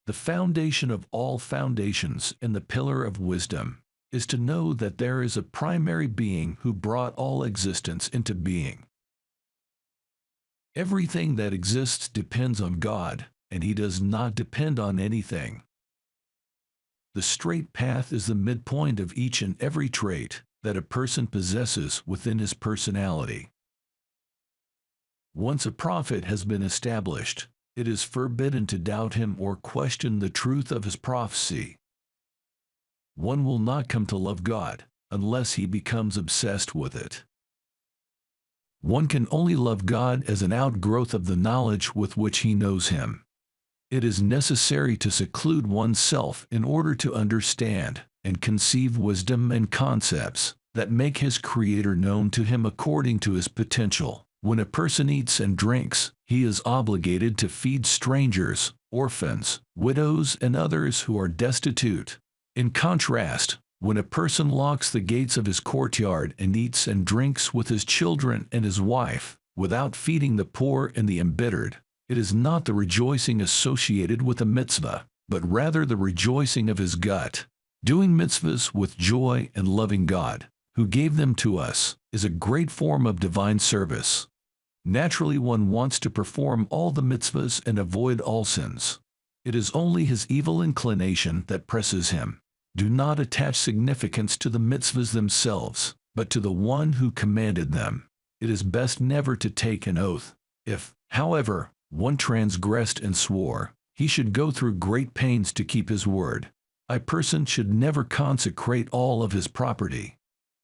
The foundation of all foundations and the pillar of wisdom is to know that there is a primary being who brought all existence into being. Everything that exists depends on God, and He does not depend on anything. The straight path is the midpoint of each and every trait that a person possesses within his personality. Once a prophet has been established, it is forbidden to doubt him or question the truth of his prophecy. One will not come to love God unless he becomes obsessed with it. One can only love God as an outgrowth of the knowledge with which he knows Him. It is necessary to seclude oneself in order to understand and conceive wisdom and concepts that make his Creator known to him according to his potential. When a person eats and drinks, he is obligated to feed strangers, orphans, widows, and others who are destitute. In contrast, when a person locks the gates of his courtyard and eats and drinks with his children and his wife, without feeding the poor and the embittered, it is not the rejoicing associated with a mitzvah, but rather the rejoicing of his gut. Doing mitzvahs with joy and loving God, who gave them to us, is a great form of divine service. Naturally, one wants to perform all the mitzvahs and avoid all sins. It is only his evil inclination that presses him. Do not attach significance to the mitzvahs themselves, but to the one who commanded them. It is best never to take an oath. If, however, one transgressed and swore, he should go through great pains to keep his word. A person should never consecrate all of his property.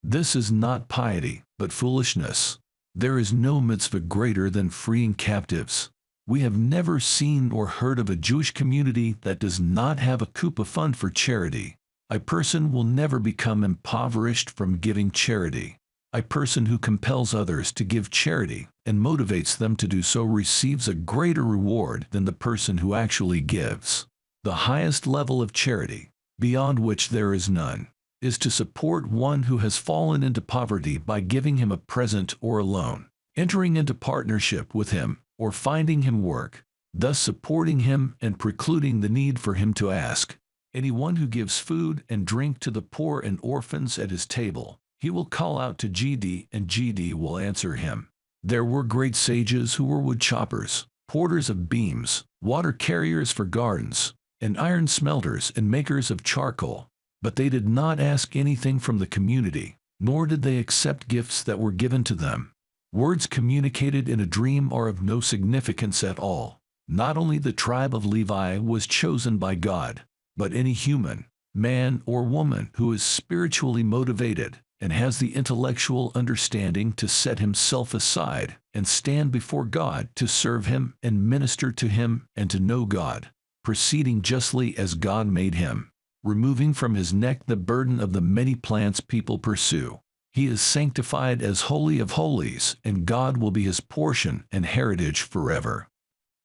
This is not piety, but foolishness. There is no mitzvah greater than freeing captives. We have never seen or heard of a Jewish community that does not have a kupa fund for charity. A person will never become impoverished from giving charity. A person who compels others to give charity and motivates them to do so receives a greater reward than the person who actually gives. The highest level of charity, beyond which there is none, is to support one who has fallen into poverty by giving him a present or a loan, entering into partnership with him, or finding him work, thus supporting him and precluding the need for him to ask. Anyone who gives food and drink to the poor and orphans at his table, he will call out to GD, and GD will answer him. There were great sages who were wood choppers, porters of beams, water carriers for gardens, and iron smelters and makers of charcoal. But they did not ask anything from the community, nor did they accept gifts that were given to them. Words communicated in a dream are of no significance at all. Not only the tribe of Levi was chosen by God, but any human, man or woman who is spiritually motivated and has the intellectual understanding to set himself aside and stand before God to serve Him and minister to Him and to know God, proceeding justly as God made him, removing from his neck the burden of the many plants people pursue. He is sanctified as Holy of Holies, and God will be his portion and heritage forever.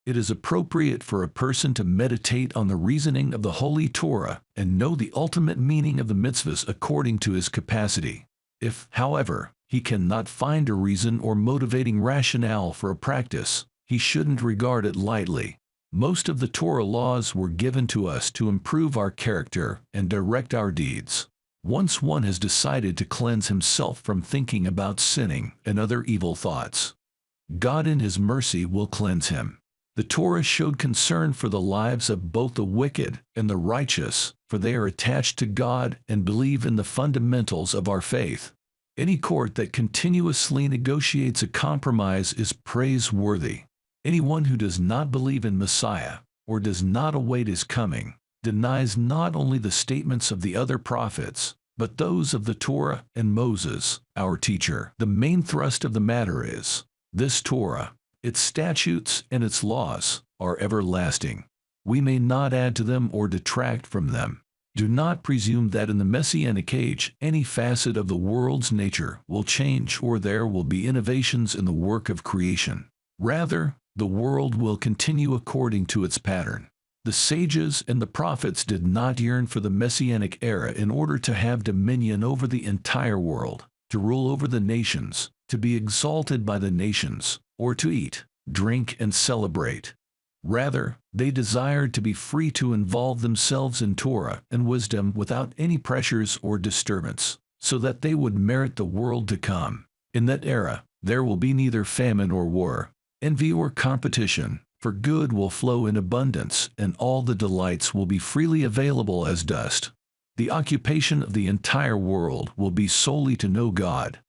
It is appropriate for a person to meditate on the reasoning of the Holy Torah and know the ultimate meaning of the mitzvahs according to his capacity. If, however, he cannot find a reason or motivating rationale for a practice, he shouldn't regard it lightly. Most of the Torah laws were given to us to improve our character and direct our deeds. Once one has decided to cleanse himself from thinking about sinning and other evil thoughts, God in His mercy will cleanse him. The Torah showed concern for the lives of both the wicked and the righteous, for they are attached to God and believe in the fundamentals of our faith. Any court that continuously negotiates a compromise is praiseworthy. Anyone who does not believe in Messiah, or does not await His coming, denies not only the statements of the other prophets, but those of the Torah and Moses, our teacher. The main thrust of the matter is, this Torah, its statutes and its laws, are everlasting. We may not add to them or detract from them. Do not presume that in the Messianic age any facet of the world's nature will change or there will be innovations in the work of creation. Rather, the world will continue according to its pattern. The sages and the prophets did not yearn for the Messianic era in order to have dominion over the entire world, to rule over the nations, to be exalted by the nations, or to eat, drink, and celebrate. Rather, they desired to be free to involve themselves in Torah and wisdom without any pressures or disturbance, so that they would merit the world to come. In that era, there will be neither famine or war, envy or competition, for good will flow in abundance, and all the delights will be freely available as dust. The occupation of the entire world will be solely to know God.